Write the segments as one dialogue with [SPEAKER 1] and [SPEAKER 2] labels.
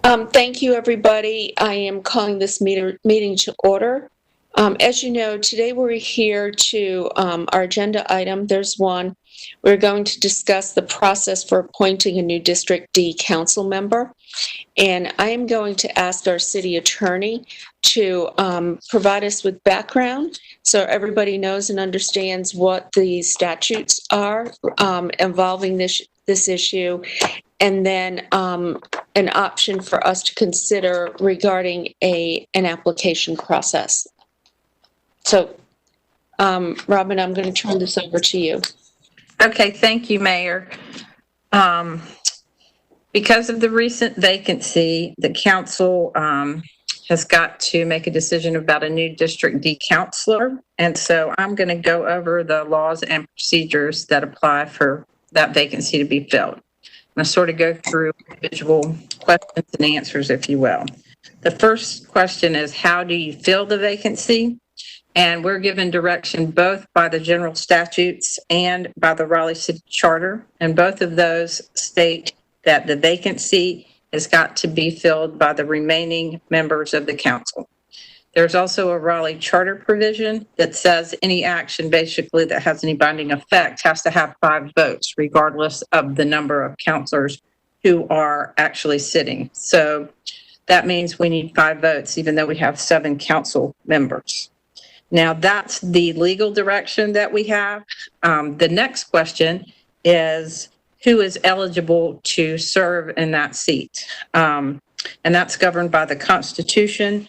[SPEAKER 1] Thank you, everybody. I am calling this meeting to order. As you know, today we're here to our agenda item. There's one. We're going to discuss the process for appointing a new District D council member. And I am going to ask our city attorney to provide us with background so everybody knows and understands what the statutes are involving this issue, and then an option for us to consider regarding an application process. So, Robin, I'm going to turn this over to you.
[SPEAKER 2] Okay, thank you, Mayor. Because of the recent vacancy, the council has got to make a decision about a new District D counselor. And so I'm going to go over the laws and procedures that apply for that vacancy to be filled. I'm going to sort of go through individual questions and answers, if you will. The first question is, how do you fill the vacancy? And we're given direction both by the general statutes and by the Raleigh City Charter. And both of those state that the vacancy has got to be filled by the remaining members of the council. There's also a Raleigh Charter provision that says any action basically that has any binding effect has to have 5 votes, regardless of the number of councilors who are actually sitting. So that means we need 5 votes, even though we have 7 council members. Now, that's the legal direction that we have. The next question is, who is eligible to serve in that seat? And that's governed by the Constitution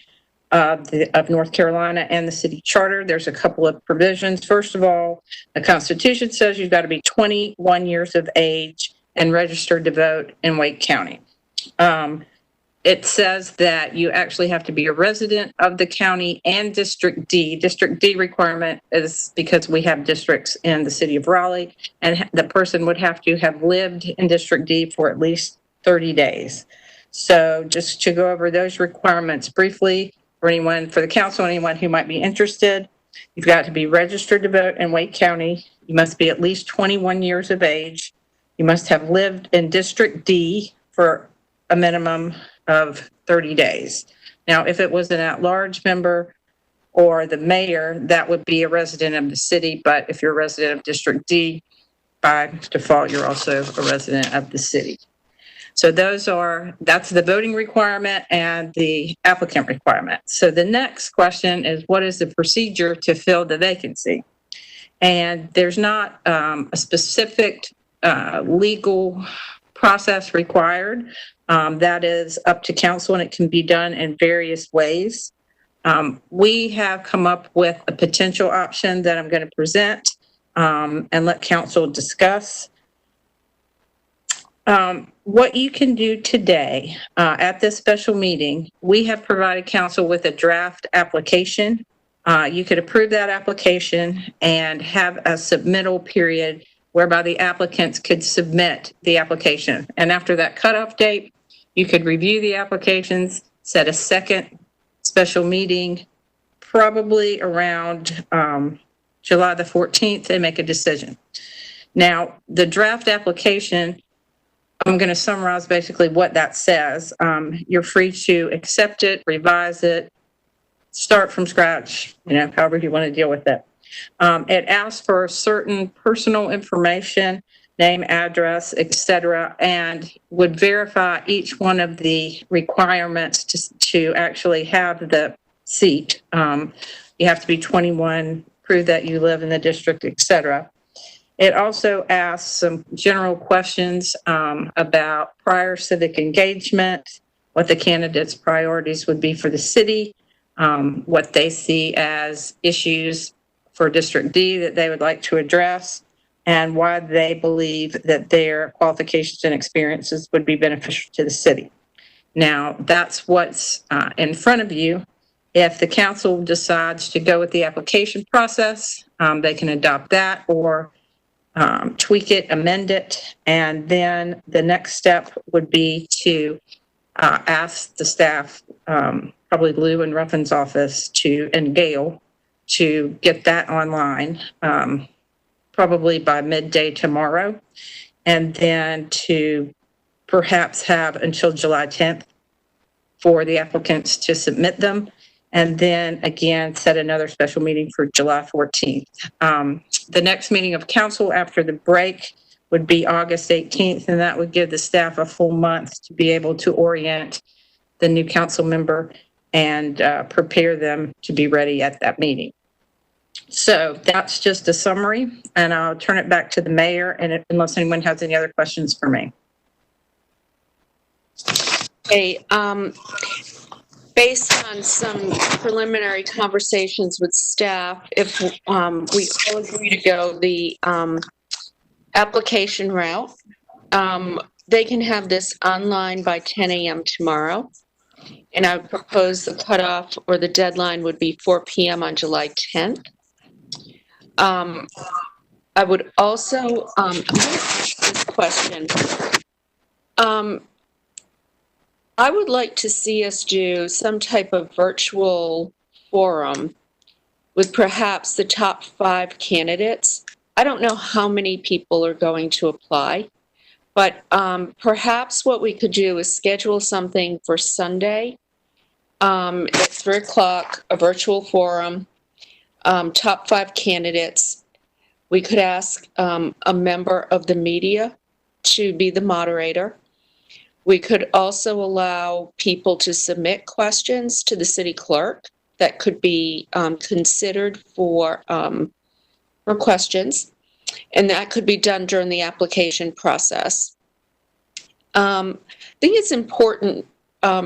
[SPEAKER 2] of North Carolina and the city charter. There's a couple of provisions. First of all, the Constitution says you've got to be 21 years of age and registered to vote in Wake County. It says that you actually have to be a resident of the county and District D. District D requirement is because we have districts in the city of Raleigh, and the person would have to have lived in District D for at least 30 days. So just to go over those requirements briefly for the council, anyone who might be interested, you've got to be registered to vote in Wake County. You must be at least 21 years of age. You must have lived in District D for a minimum of 30 days. Now, if it was an at-large member or the mayor, that would be a resident of the city. But if you're a resident of District D, by default, you're also a resident of the city. So that's the voting requirement and the applicant requirement. So the next question is, what is the procedure to fill the vacancy? And there's not a specific legal process required. That is up to council, and it can be done in various ways. We have come up with a potential option that I'm going to present and let council discuss. What you can do today at this special meeting, we have provided council with a draft application. You could approve that application and have a submittal period whereby the applicants could submit the application. And after that cutoff date, you could review the applications, set a second special meeting, probably around July the 14th, and make a decision. Now, the draft application, I'm going to summarize basically what that says. You're free to accept it, revise it, start from scratch, however you want to deal with it. It asks for certain personal information, name, address, etc., and would verify each one of the requirements to actually have the seat. You have to be 21, prove that you live in the district, etc. It also asks some general questions about prior civic engagement, what the candidate's priorities would be for the city, what they see as issues for District D that they would like to address, and why they believe that their qualifications and experiences would be beneficial to the city. Now, that's what's in front of you. If the council decides to go with the application process, they can adopt that or tweak it, amend it, and then the next step would be to ask the staff, probably Lou and Ruffin's office, and Gail, to get that online probably by midday tomorrow, and then to perhaps have until July 10th for the applicants to submit them. And then again, set another special meeting for July 14th. The next meeting of council after the break would be August 18th, and that would give the staff a full month to be able to orient the new council member and prepare them to be ready at that meeting. So that's just a summary, and I'll turn it back to the mayor, and unless anyone has any other questions for me.
[SPEAKER 1] Okay, based on some preliminary conversations with staff, if we all agree to go the application route, they can have this online by 10 a.m. tomorrow. And I would propose the cutoff or the deadline would be 4 p.m. on July 10th. I would also, I'm going to ask this question. I would like to see us do some type of virtual forum with perhaps the top 5 candidates. I don't know how many people are going to apply, but perhaps what we could do is schedule something for Sunday at 3 o'clock, a virtual forum, top 5 candidates. We could ask a member of the media to be the moderator. We could also allow people to submit questions to the city clerk that could be considered for questions, and that could be done during the application process. I think it's important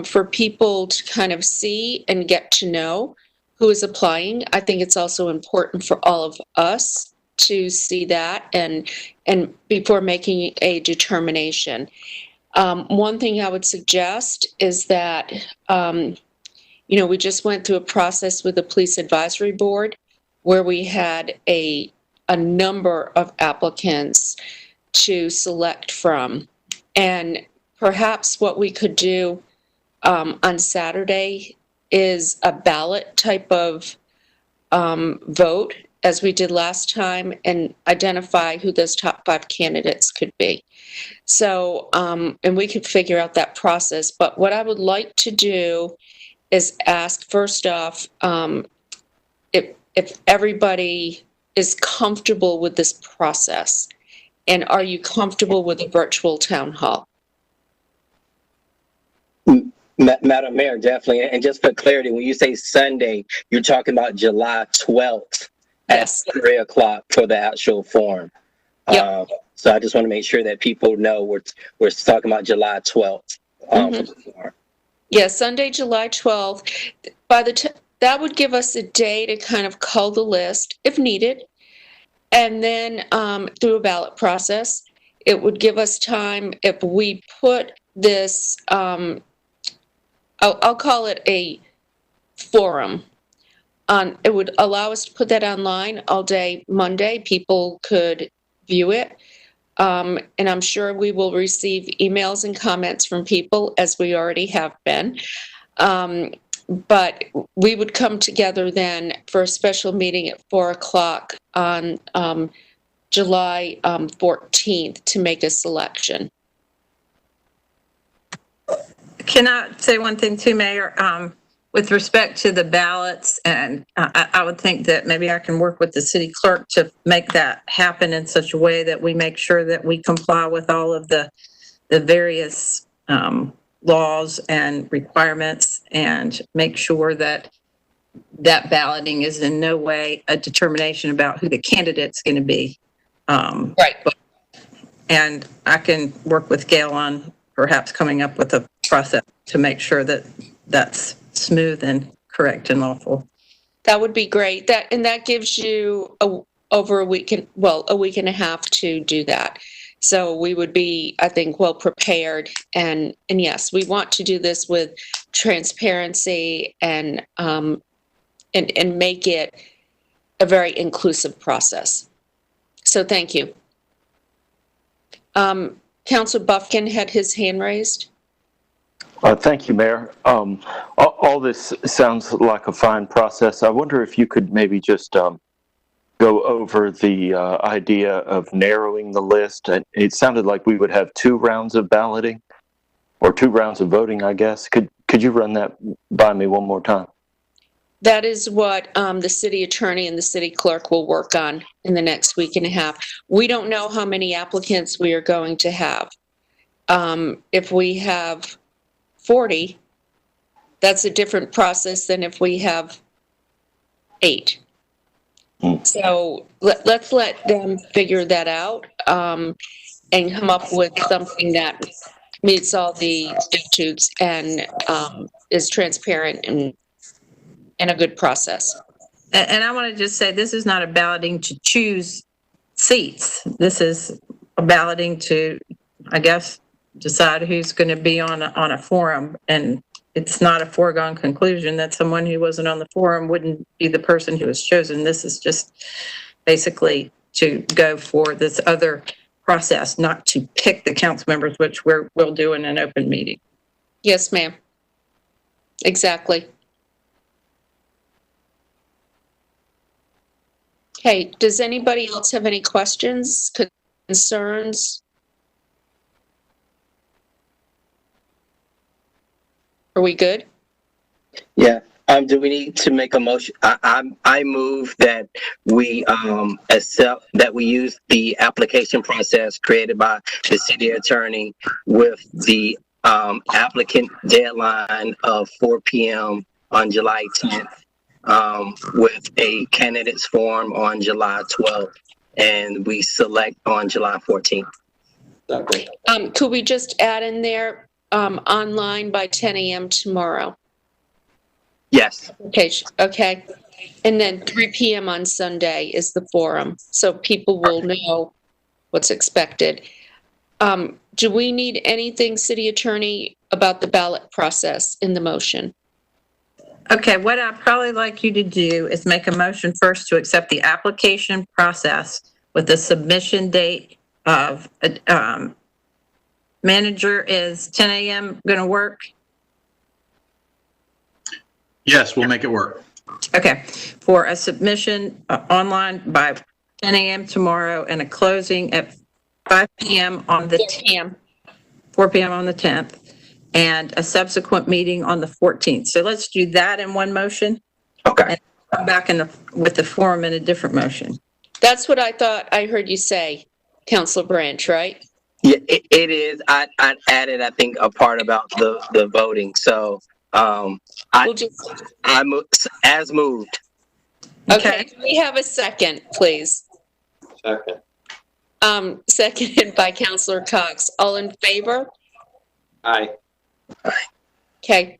[SPEAKER 1] for people to kind of see and get to know who is applying. I think it's also important for all of us to see that and before making a determination. One thing I would suggest is that, we just went through a process with the Police Advisory Board where we had a number of applicants to select from. And perhaps what we could do on Saturday is a ballot type of vote, as we did last time, and identify who those top 5 candidates could be. So, and we could figure out that process. But what I would like to do is ask, first off, if everybody is comfortable with this process, and are you comfortable with a virtual town hall?
[SPEAKER 3] Madam Mayor, definitely. And just for clarity, when you say Sunday, you're talking about July 12th
[SPEAKER 1] Yes.
[SPEAKER 3] at 3 o'clock for the actual forum.
[SPEAKER 1] Yep.
[SPEAKER 3] So I just want to make sure that people know we're talking about July 12th. For the forum.
[SPEAKER 1] Yeah, Sunday, July 12th. That would give us a day to kind of cull the list if needed. And then through a ballot process, it would give us time if we put this, I'll call it a forum. It would allow us to put that online all day Monday. People could view it. And I'm sure we will receive emails and comments from people, as we already have been. But we would come together then for a special meeting at 4 o'clock on July 14th to make a selection.
[SPEAKER 2] Can I say one thing too, Mayor? With respect to the ballots, and I would think that maybe I can work with the city clerk to make that happen in such a way that we make sure that we comply with all of the various laws and requirements, and make sure that balloting is in no way a determination about who the candidate's going to be.
[SPEAKER 1] Right.
[SPEAKER 2] And I can work with Gail on perhaps coming up with a process to make sure that that's smooth and correct and lawful.
[SPEAKER 1] That would be great. That gives you over a week and a half to do that. So we would be, I think, well prepared. And yes, we want to do this with transparency and make it a very inclusive process. So thank you. Councilor Buffkin had his hand raised.
[SPEAKER 4] Thank you, Mayor. All this sounds like a fine process. I wonder if you could maybe just go over the idea of narrowing the list. It sounded like we would have 2 rounds of balloting, or 2 rounds of voting, I guess. Could could you run that by me one more time?
[SPEAKER 1] That is what the city attorney and the city clerk will work on in the next week and a half. We don't know how many applicants we are going to have. If we have 40, that's a different process than if we have 8. So let's let them figure that out and come up with something that meets all the statutes and is transparent and a good process.
[SPEAKER 2] And I want to just say, this is not a balloting to choose seats. This is a balloting to, I guess, decide who's going to be on a forum. And it's not a foregone conclusion that someone who wasn't on the forum wouldn't be the person who was chosen. This is just basically to go for this other process, not to pick the council members, which we'll do in an open meeting.
[SPEAKER 1] Yes, ma'am. Exactly. Okay, does anybody else have any questions, concerns? Are we good?
[SPEAKER 3] Yeah. Do we need to make a motion? I move that we accept that we use the application process created by the city attorney with the applicant deadline of 4 p.m. on July 10th, with a candidates form on July 12th, and we select on July 14th.
[SPEAKER 1] Could we just add in there online by 10 a.m. tomorrow?
[SPEAKER 3] Yes.
[SPEAKER 1] Okay. And then 3 p.m. on Sunday is the forum, so people will know what's expected. Do we need anything, city attorney, about the ballot process in the motion?
[SPEAKER 2] Okay, what I'd probably like you to do is make a motion first to accept the application process with the submission date of manager. Is 10 a.m. going to work?
[SPEAKER 5] Yes, we'll make it work.
[SPEAKER 2] Okay, for a submission online by 10 a.m. tomorrow and a closing at 5 p.m. on the 4 p.m. on the 10th, and a subsequent meeting on the 14th. So let's do that in one motion.
[SPEAKER 3] Okay.
[SPEAKER 2] And come back with the forum in a different motion.
[SPEAKER 1] That's what I thought I heard you say, Councilor Branch, right?
[SPEAKER 3] Yeah, it is. I added, I think, a part about the voting. So I moved as moved.
[SPEAKER 1] Okay. Can we have a second, please?
[SPEAKER 3] Okay.
[SPEAKER 1] Seconded by Councilor Cox. All in favor?
[SPEAKER 3] Aye.
[SPEAKER 1] Okay.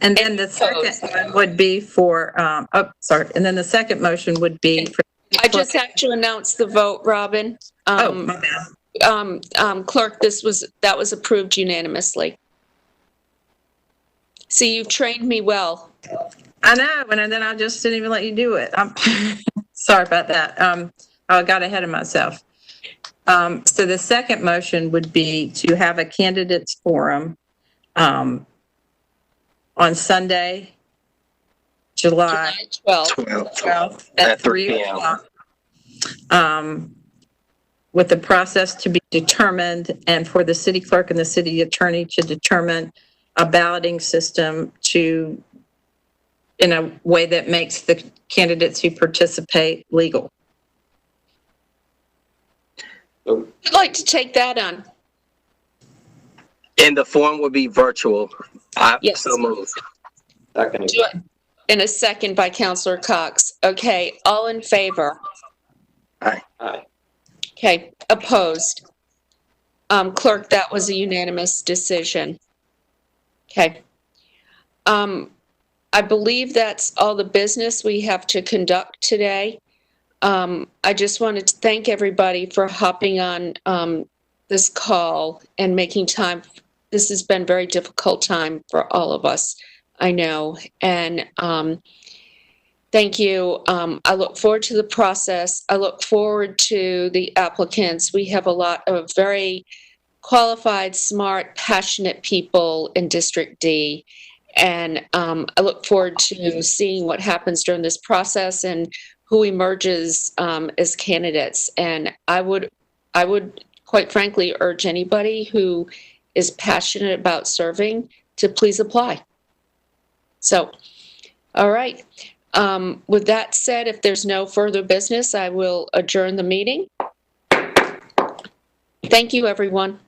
[SPEAKER 2] And then the second one would be for, and then the second motion would be for.
[SPEAKER 1] I just have to announce the vote, Robin.
[SPEAKER 2] My bad.
[SPEAKER 1] Clerk, that was approved unanimously. See, you've trained me well.
[SPEAKER 2] I know, and then I just didn't even let you do it. I'm sorry about that. I got ahead of myself. So the second motion would be to have a candidates forum on Sunday, July 12th at 3 o'clock. With the process to be determined, and for the city clerk and the city attorney to determine a balloting system in a way that makes the candidates who participate legal.
[SPEAKER 1] I'd like to take that on.
[SPEAKER 3] And the form will be virtual.
[SPEAKER 1] Yes.
[SPEAKER 3] So moved. Second.
[SPEAKER 1] In a second by Councilor Cox. Okay, all in favor?
[SPEAKER 3] Aye. Aye.
[SPEAKER 1] Okay, opposed? Clerk, that was a unanimous decision. Okay. I believe that's all the business we have to conduct today. I just wanted to thank everybody for hopping on this call and making time. This has been a very difficult time for all of us, I know. And thank you. I look forward to the process. I look forward to the applicants. We have a lot of very qualified, smart, passionate people in District D. And I look forward to seeing what happens during this process and who emerges as candidates. And I would quite frankly urge anybody who is passionate about serving to please apply. So, all right. With that said, if there's no further business, I will adjourn the meeting. Thank you, everyone.